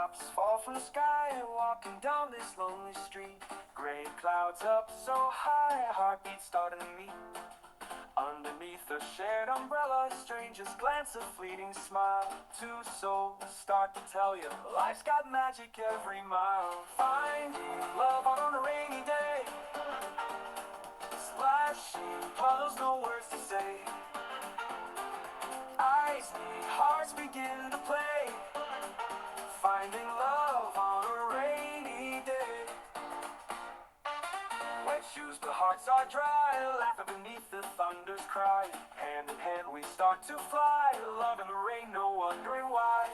Raindrops fall from the sky, walking down this lonely street. Gray clouds up so high, heartbeats starting to meet. Underneath a shared umbrella, strangers glance a fleeting smile. Two souls start to tell you, life's got magic every mile. Finding love on a rainy day. Splashing puddles, no words to say. Eyes meet, hearts begin to play. Finding love on a rainy day. Wet shoes but hearts are dry, laughing beneath the thunder's cry. Hand in hand we start to fly, love in the rain, no wondering why.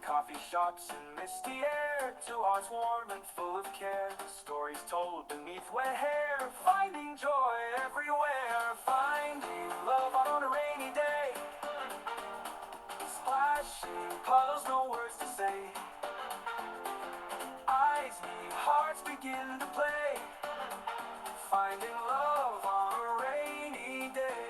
Coffee shops and misty air, two hearts warm and full of care. Stories told beneath wet hair, finding joy everywhere. Finding love on a rainy day. Splashing puddles, no words to say. Eyes meet, hearts begin to play. Finding love on a rainy day.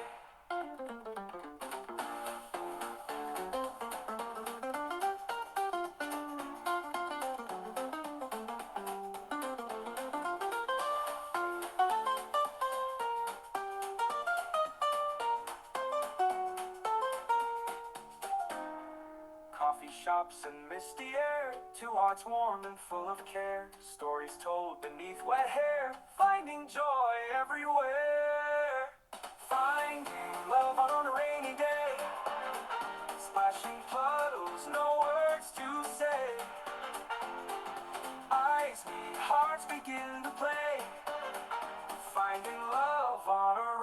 Coffee shops and misty air, two hearts warm and full of care. Stories told beneath wet hair, finding joy everywhere. Finding love on a rainy day. Splashing puddles, no words to say. Eyes meet, hearts begin to play. Finding love on a